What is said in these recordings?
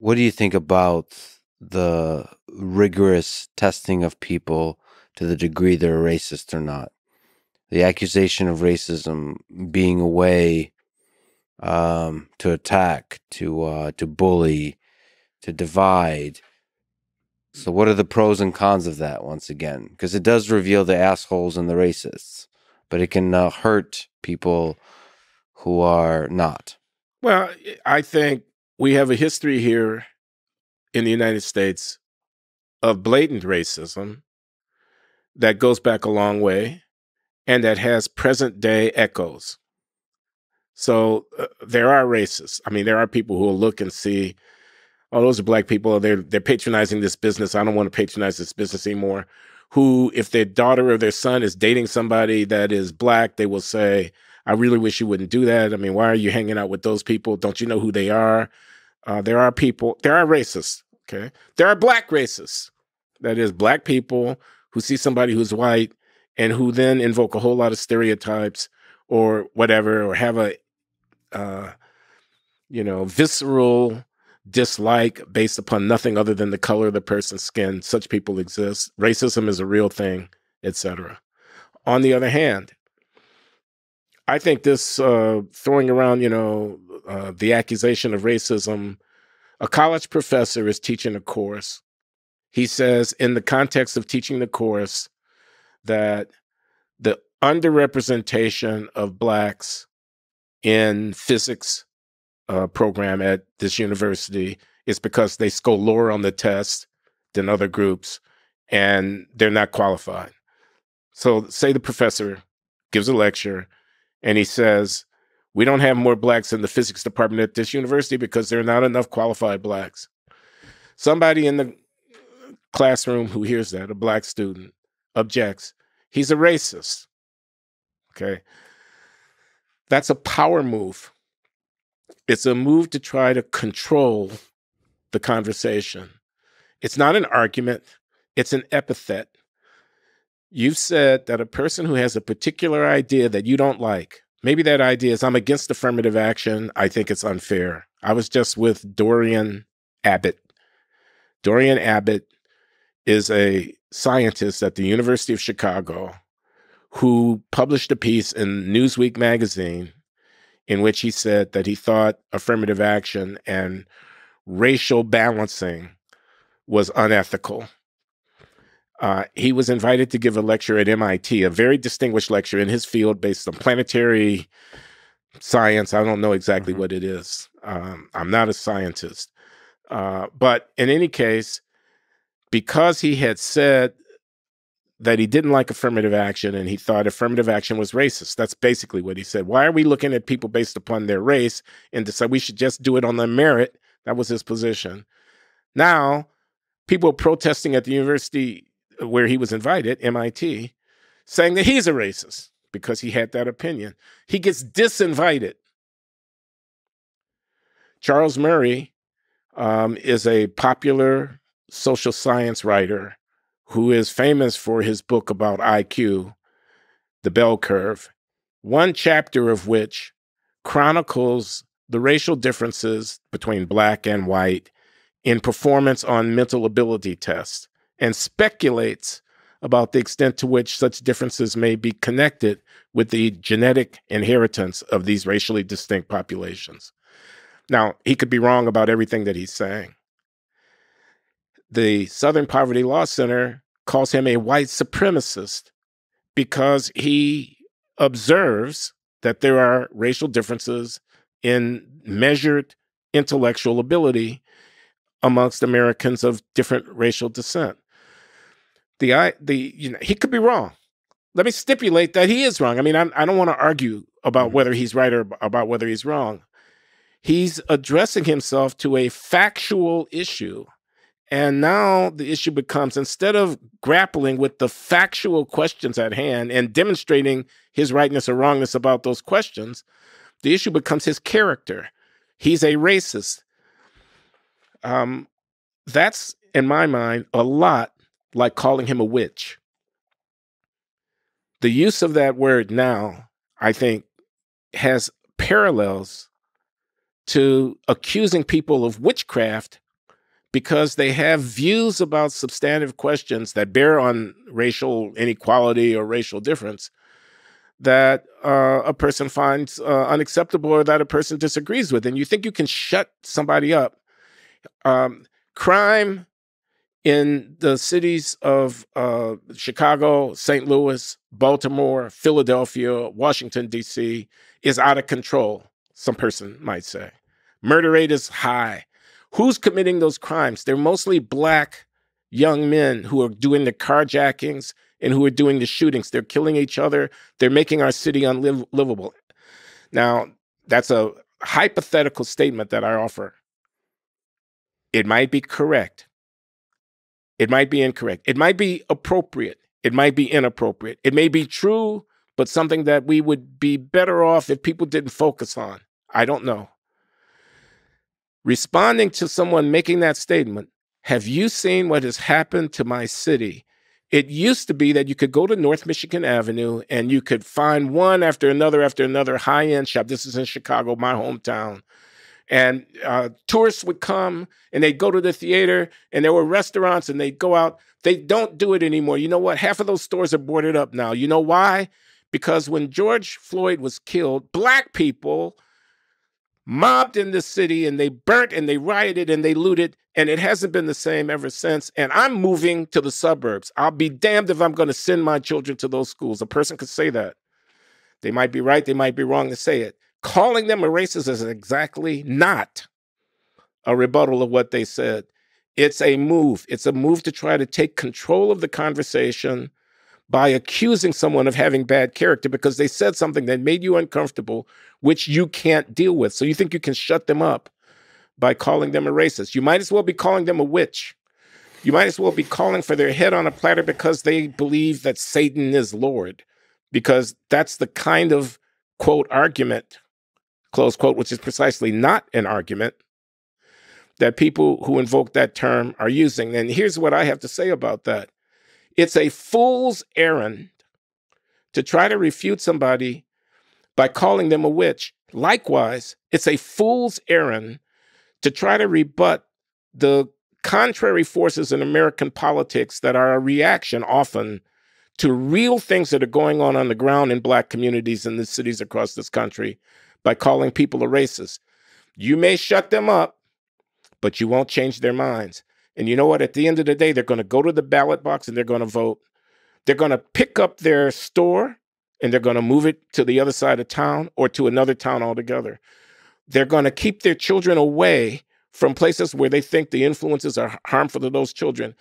What do you think about the rigorous testing of people to the degree they're racist or not? The accusation of racism being a way to attack, to bully, to divide. So, what are the pros and cons of that? Once again, because it does reveal the assholes and the racists, but it can hurt people who are not. Well, I think we have a history here in the United States of blatant racism that goes back a long way and that has present day echoes. So there are racists. I mean, there are people who will look and see, oh, those are black people. They're patronizing this business. I don't want to patronize this business anymore. Who, if their daughter or their son is dating somebody that is black, they will say, I really wish you wouldn't do that. I mean, why are you hanging out with those people? Don't you know who they are? There are racists, okay? There are black racists. That is, black people who see somebody who's white and who then invoke a whole lot of stereotypes or whatever, or have a, visceral dislike based upon nothing other than the color of the person's skin. Such people exist. Racism is a real thing, etc. On the other hand, I think this throwing around, the accusation of racism, a college professor is teaching a course. He says, in the context of teaching the course, that the underrepresentation of blacks in physics program at this university is because they score lower on the test than other groups, and they're not qualified. So say the professor gives a lecture, and he says, we don't have more blacks in the physics department at this university because there are not enough qualified blacks. Somebody in the classroom who hears that, a black student, objects. He's a racist. Okay. That's a power move. It's a move to try to control the conversation. It's not an argument. It's an epithet. You've said that a person who has a particular idea that you don't like, maybe that idea is, I'm against affirmative action. I think it's unfair. I was just with Dorian Abbott. Dorian Abbott is a scientist at the University of Chicago who published a piece in Newsweek magazine in which he said that he thought affirmative action and racial balancing was unethical. He was invited to give a lecture at MIT, a very distinguished lecture in his field based on planetary science. I don't know exactly what it is. I'm not a scientist. But in any case, because he had said that he didn't like affirmative action and he thought affirmative action was racist. That's basically what he said. Why are we looking at people based upon their race and decide we should just do it on their merit? That was his position. Now, people are protesting at the university where he was invited, MIT, saying that he's a racist because he had that opinion. He gets disinvited. Charles Murray is a popular social science writer who is famous for his book about IQ, The Bell Curve, one chapter of which chronicles the racial differences between black and white in performance on mental ability tests and speculates about the extent to which such differences may be connected with the genetic inheritance of these racially distinct populations. Now, he could be wrong about everything that he's saying. The Southern Poverty Law Center calls him a white supremacist because he observes that there are racial differences in measured intellectual ability amongst Americans of different racial descent. He could be wrong. Let me stipulate that he is wrong. I mean, I don't want to argue about whether he's right or about whether he's wrong. He's addressing himself to a factual issue. And now the issue becomes, instead of grappling with the factual questions at hand and demonstrating his rightness or wrongness about those questions, the issue becomes his character. He's a racist. That's, in my mind, a lot like calling him a witch. The use of that word now, I think, has parallels to accusing people of witchcraft because they have views about substantive questions that bear on racial inequality or racial difference that a person finds unacceptable or that a person disagrees with. And you think you can shut somebody up. Crime in the cities of Chicago, St. Louis, Baltimore, Philadelphia, Washington, D.C. is out of control, some person might say. Murder rate is high. Who's committing those crimes? They're mostly Black young men who are doing the carjackings and who are doing the shootings. They're killing each other. They're making our city unlivable. Now, that's a hypothetical statement that I offer. It might be correct. It might be incorrect. It might be appropriate. It might be inappropriate. It may be true, but something that we would be better off if people didn't focus on. I don't know. Responding to someone making that statement, have you seen what has happened to my city? It used to be that you could go to North Michigan Avenue and you could find one after another high-end shop. This is in Chicago, my hometown. And tourists would come and they'd go to the theater and there were restaurants and they'd go out. They don't do it anymore. You know what? Half of those stores are boarded up now. You know why? Because when George Floyd was killed, Black people mobbed in the city and they burnt and they rioted and they looted, and it hasn't been the same ever since. And I'm moving to the suburbs. I'll be damned if I'm going to send my children to those schools. A person could say that. They might be right. They might be wrong to say it. Calling them a racist is exactly not a rebuttal of what they said. It's a move. It's a move to try to take control of the conversation by accusing someone of having bad character because they said something that made you uncomfortable, which you can't deal with. So you think you can shut them up by calling them a racist. You might as well be calling them a witch. You might as well be calling for their head on a platter because they believe that Satan is Lord, because that's the kind of, quote, argument, close quote, which is precisely not an argument, that people who invoke that term are using. And here's what I have to say about that. It's a fool's errand to try to refute somebody by calling them a witch. Likewise, it's a fool's errand to try to rebut the contrary forces in American politics that are a reaction often to real things that are going on the ground in Black communities in the cities across this country by calling people a racist. You may shut them up, but you won't change their minds. And you know what? At the end of the day, they're going to go to the ballot box and they're going to vote. They're going to pick up their store and they're going to move it to the other side of town or to another town altogether. They're going to keep their children away from places where they think the influences are harmful to those children.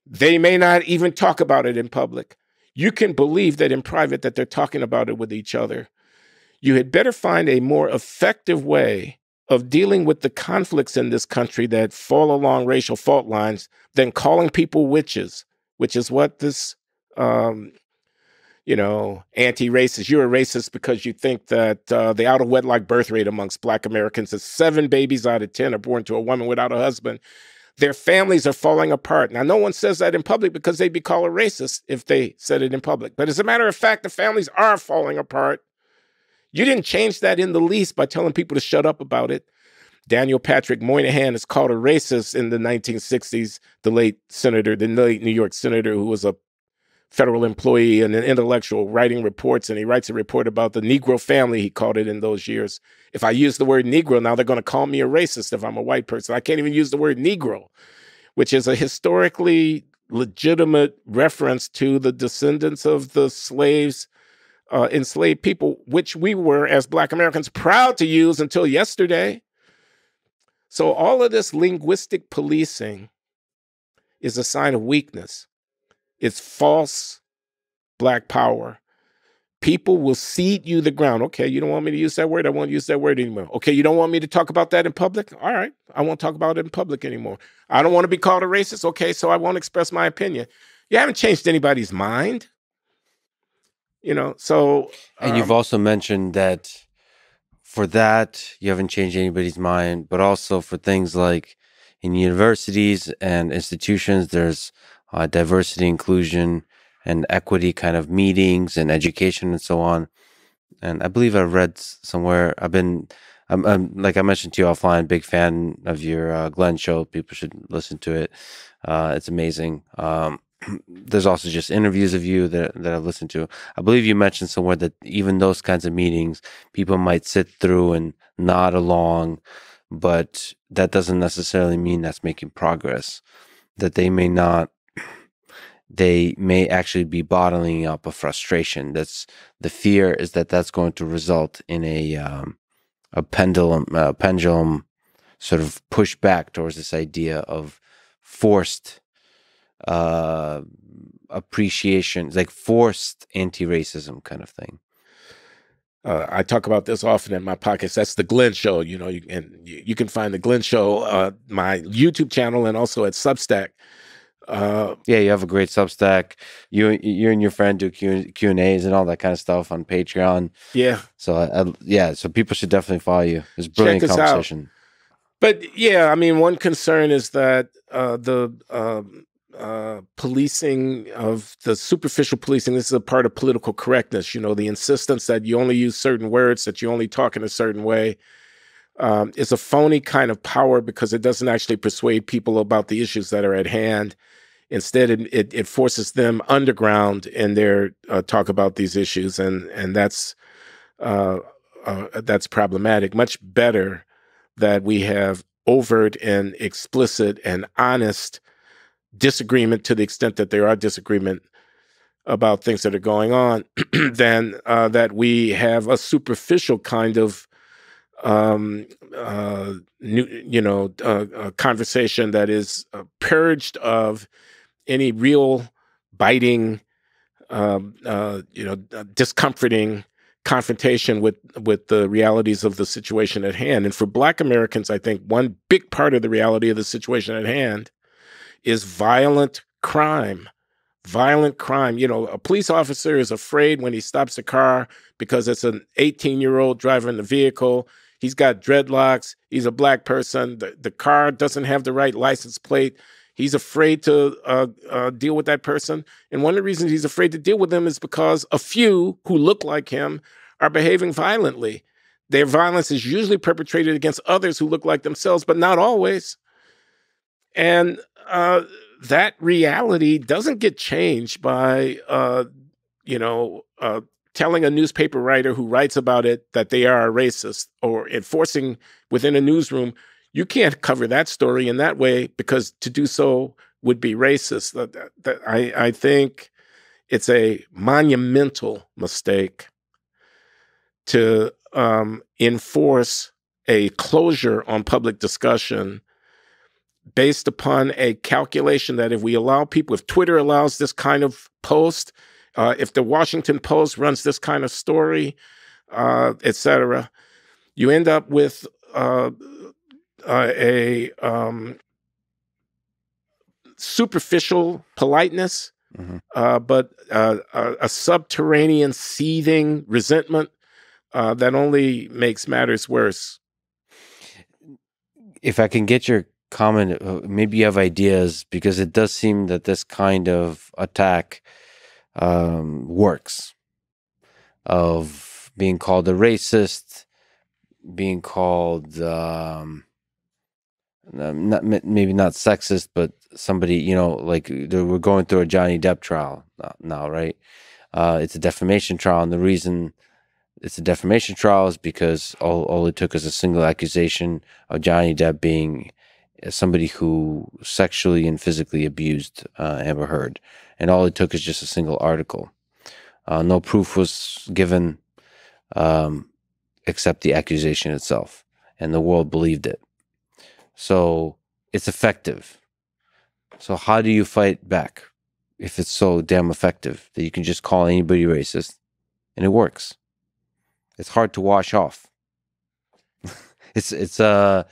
They may not even talk about it in public. You can believe that in private that they're talking about it with each other. You had better find a more effective way of dealing with the conflicts in this country that fall along racial fault lines than calling people witches, which is what this, anti-racist, you're a racist because you think that the out-of-wedlock birth rate amongst Black Americans is 7 babies out of 10 are born to a woman without a husband. Their families are falling apart. Now, no one says that in public because they'd be called a racist if they said it in public. But as a matter of fact, the families are falling apart. You didn't change that in the least by telling people to shut up about it. Daniel Patrick Moynihan is called a racist in the 1960s, the late New York senator who was a federal employee and an intellectual writing reports, and he writes a report about the Negro family, he called it in those years. If I use the word Negro now, they're going to call me a racist if I'm a white person. I can't even use the word Negro, which is a historically legitimate reference to the descendants of the slaves, enslaved people, which we were, as Black Americans, proud to use until yesterday. So all of this linguistic policing is a sign of weakness. It's false Black power. People will cede you the ground. Okay, you don't want me to use that word? I won't use that word anymore. Okay, you don't want me to talk about that in public? All right, I won't talk about it in public anymore. I don't want to be called a racist? Okay, so I won't express my opinion. You haven't changed anybody's mind. So... And you've also mentioned that for that, you haven't changed anybody's mind, but also for things like in universities and institutions, there's diversity, inclusion, and equity kind of meetings and education and so on. And I believe I read somewhere, I've been I'm like I mentioned to you offline, big fan of your Glenn show. People should listen to it. It's amazing. There's also just interviews of you that I've listened to. I believe you mentioned somewhere that even those kinds of meetings, people might sit through and nod along, but that doesn't necessarily mean that's making progress. That they may actually be bottling up a frustration. That's the fear is that that's going to result in a pendulum sort of push back towards this idea of forced appreciation, like forced anti-racism kind of thing. I talk about this often in my podcast. That's the Glenn Show. You can find the Glenn Show, my YouTube channel, and also at Substack. Yeah, you have a great Substack. You and your friend do Q&As and all that kind of stuff on Patreon. Yeah. So so people should definitely follow you. It's a Check brilliant us conversation. out. But yeah, I mean, one concern is that the policing of the superficial policing, this is a part of political correctness, the insistence that you only use certain words, that you only talk in a certain way, is a phony kind of power because it doesn't actually persuade people about the issues that are at hand. Instead, it forces them underground in their talk about these issues, and that's problematic. Much better that we have overt and explicit and honest disagreement, to the extent that there are disagreement about things that are going on, than that we have a superficial kind of conversation that is purged of any real biting, discomforting confrontation with the realities of the situation at hand. And for Black Americans, I think one big part of the reality of the situation at hand is violent crime. Violent crime. A police officer is afraid when he stops a car because it's an 18-year-old driving the vehicle. He's got dreadlocks. He's a Black person. The car doesn't have the right license plate. He's afraid to deal with that person. And one of the reasons he's afraid to deal with them is because a few who look like him are behaving violently. Their violence is usually perpetrated against others who look like themselves, but not always. And that reality doesn't get changed by, telling a newspaper writer who writes about it that they are a racist, or enforcing within a newsroom. You can't cover that story in that way because to do so would be racist. I think it's a monumental mistake to enforce a closure on public discussion based upon a calculation that if we allow people, if Twitter allows this kind of post, if the Washington Post runs this kind of story, et cetera, you end up with a superficial politeness, but a subterranean seething resentment that only makes matters worse. If I can get your comment, maybe you have ideas, because it does seem that this kind of attack works, of being called a racist, being called maybe not sexist, but somebody, like we're going through a Johnny Depp trial now, right? It's a defamation trial, and the reason it's a defamation trial is because all it took is a single accusation of Johnny Depp being somebody who sexually and physically abused Amber Heard, and all it took is just a single article. No proof was given except the accusation itself, and the world believed it. So it's effective. So how do you fight back if it's so damn effective that you can just call anybody racist and it works? It's hard to wash off. You're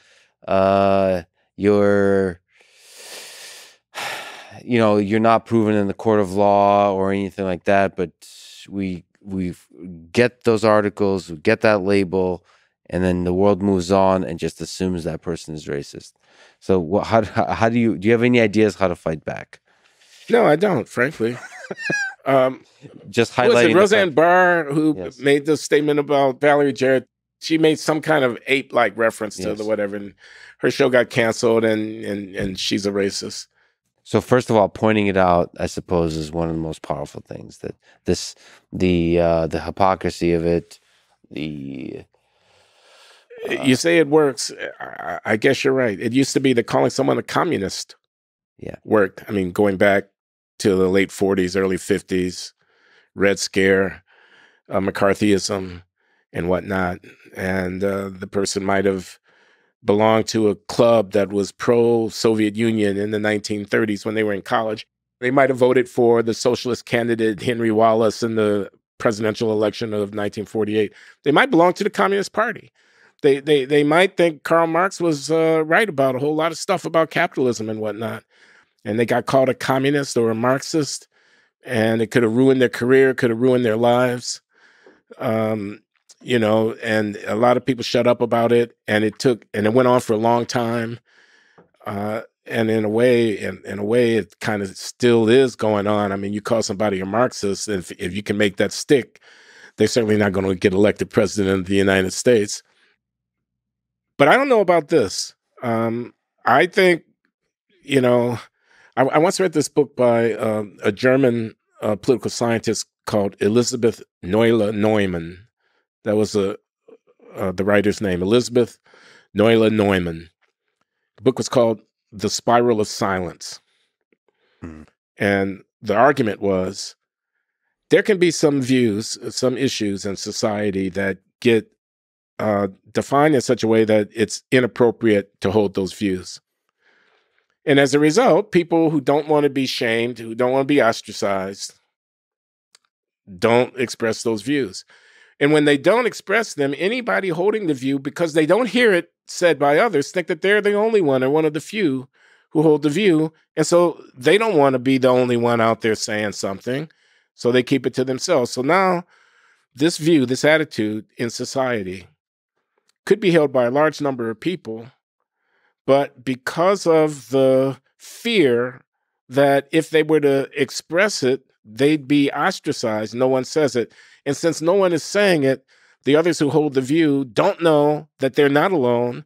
not proven in the court of law or anything like that, but we get those articles, we get that label, and then the world moves on and just assumes that person is racist. So how do you have any ideas how to fight back? No, I don't, frankly. Just highlighting Roseanne Barr, who made the statement about Valerie Jarrett. she made some kind of ape-like reference to the Yes. whatever, and her show got canceled, and she's a racist. So first of all, pointing it out, I suppose, is one of the most powerful things. That the hypocrisy of it, the You say it works. I guess you're right. It used to be that calling someone a communist yeah, worked. I mean, going back to the late 40s, early 50s, Red Scare, McCarthyism, and whatnot. And the person might have belonged to a club that was pro-Soviet Union in the 1930s when they were in college. They might have voted for the socialist candidate Henry Wallace in the presidential election of 1948. They might belong to the Communist Party. They might think Karl Marx was right about a whole lot of stuff about capitalism and whatnot. And they got called a communist or a Marxist, and it could have ruined their career, could have ruined their lives. You know, and a lot of people shut up about it, and it went on for a long time. And in a way, it kind of still is going on. I mean, you call somebody a Marxist, and if you can make that stick, they're certainly not going to get elected president of the United States. But I don't know about this. I think, you know, I once read this book by a German political scientist called Elisabeth Neumann. That was the writer's name, Elisabeth Neumann. The book was called The Spiral of Silence. Mm. And the argument was there can be some views, some issues in society that get defined in such a way that it's inappropriate to hold those views. And as a result, people who don't want to be shamed, who don't want to be ostracized, don't express those views. And when they don't express them, anybody holding the view, because they don't hear it said by others, think that they're the only one or one of the few who hold the view. And so they don't want to be the only one out there saying something. So they keep it to themselves. So now this view, this attitude in society could be held by a large number of people. But because of the fear that if they were to express it, they'd be ostracized, no one says it. And since no one is saying it, the others who hold the view don't know that they're not alone,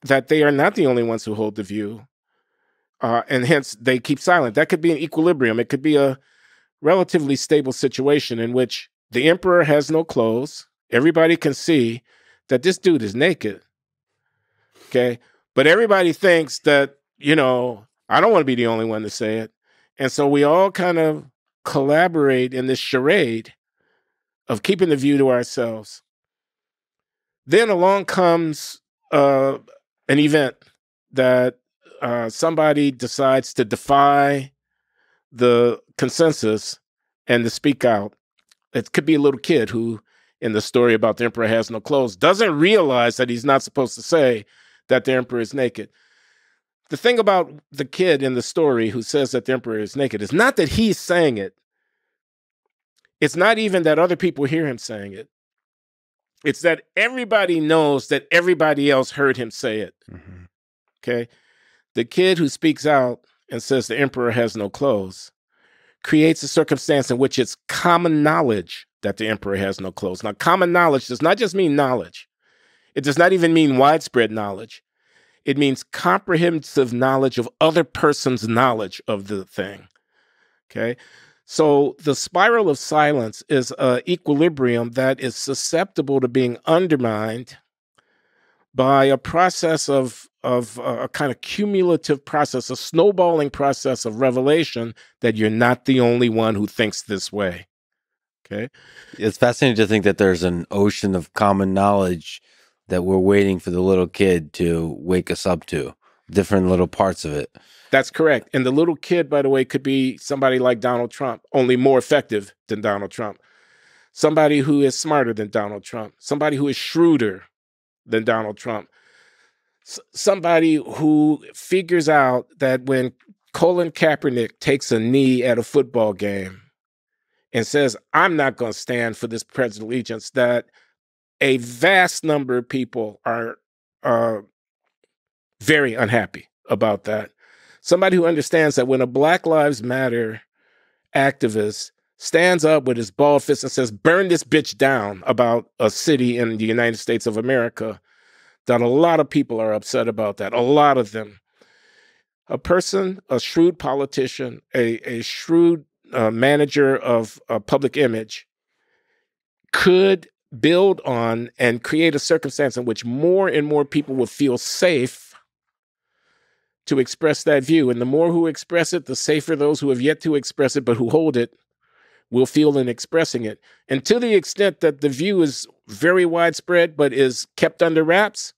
that they are not the only ones who hold the view. And hence they keep silent. That could be an equilibrium. It could be a relatively stable situation in which the emperor has no clothes. Everybody can see that this dude is naked. Okay. But everybody thinks that, you know, I don't want to be the only one to say it. And so we all kind of collaborate in this charade of keeping the view to ourselves. Then along comes an event that somebody decides to defy the consensus and to speak out. It could be a little kid who, in the story about the emperor has no clothes, doesn't realize that he's not supposed to say that the emperor is naked. The thing about the kid in the story who says that the emperor is naked is not that he's saying it. It's not even that other people hear him saying it. It's that everybody knows that everybody else heard him say it. Mm-hmm. Okay? The kid who speaks out and says the emperor has no clothes creates a circumstance in which it's common knowledge that the emperor has no clothes. Now, common knowledge does not just mean knowledge. It does not even mean widespread knowledge. It means comprehensive knowledge of other person's knowledge of the thing. Okay? So the spiral of silence is an equilibrium that is susceptible to being undermined by a process of a kind of cumulative process, a snowballing process of revelation that you're not the only one who thinks this way. Okay? It's fascinating to think that there's an ocean of common knowledge that we're waiting for the little kid to wake us up to, different little parts of it. That's correct. And the little kid, by the way, could be somebody like Donald Trump, only more effective than Donald Trump. Somebody who is smarter than Donald Trump. Somebody who is shrewder than Donald Trump. Somebody who figures out that when Colin Kaepernick takes a knee at a football game and says, I'm not going to stand for this pledge of allegiance, that a vast number of people are very unhappy about that. Somebody who understands that when a Black Lives Matter activist stands up with his bald fist and says, "Burn this bitch down," about a city in the United States of America, that a lot of people are upset about that, a lot of them. A person, a shrewd politician, a shrewd manager of public image could build on and create a circumstance in which more and more people will feel safe to express that view. And the more who express it, the safer those who have yet to express it but who hold it will feel in expressing it. And to the extent that the view is very widespread but is kept under wraps,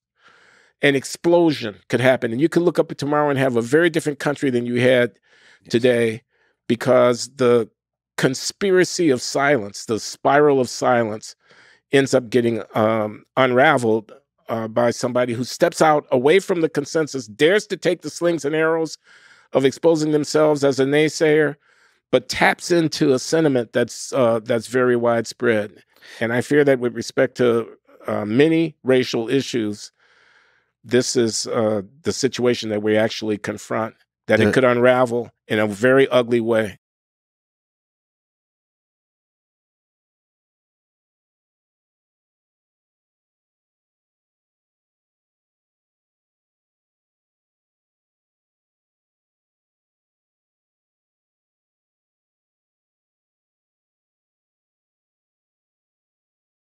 an explosion could happen. And you could look up tomorrow and have a very different country than you had today, because the conspiracy of silence, the spiral of silence, ends up getting unraveled by somebody who steps out away from the consensus, dares to take the slings and arrows of exposing themselves as a naysayer, but taps into a sentiment that's very widespread. And I fear that with respect to many racial issues, this is the situation that we actually confront, that it could unravel in a very ugly way.